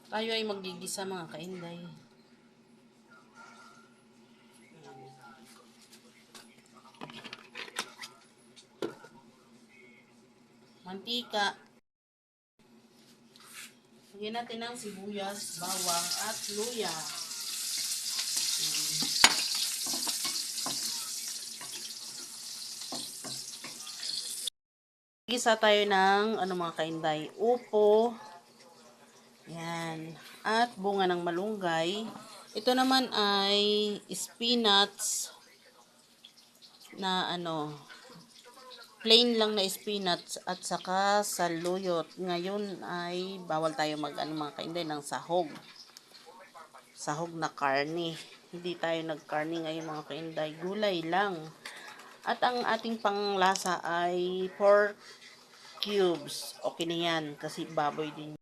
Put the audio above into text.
Tayo ay magigisa mga kainday. Mantika. Lagyan natin ng sibuyas, bawang, at luya. Gisa tayo ng mga kainday. Upo. Yan. At bunga ng malunggay. Ito naman ay spinach na plain lang na spinach at saka saluyot. Ngayon ay bawal tayo mga kainday ng sahog. Sahog na karne. Hindi tayo nagkarne ngayon mga kainday. Gulay lang. At ang ating panglasa ay pork cubes. Okay na yan kasi baboy din.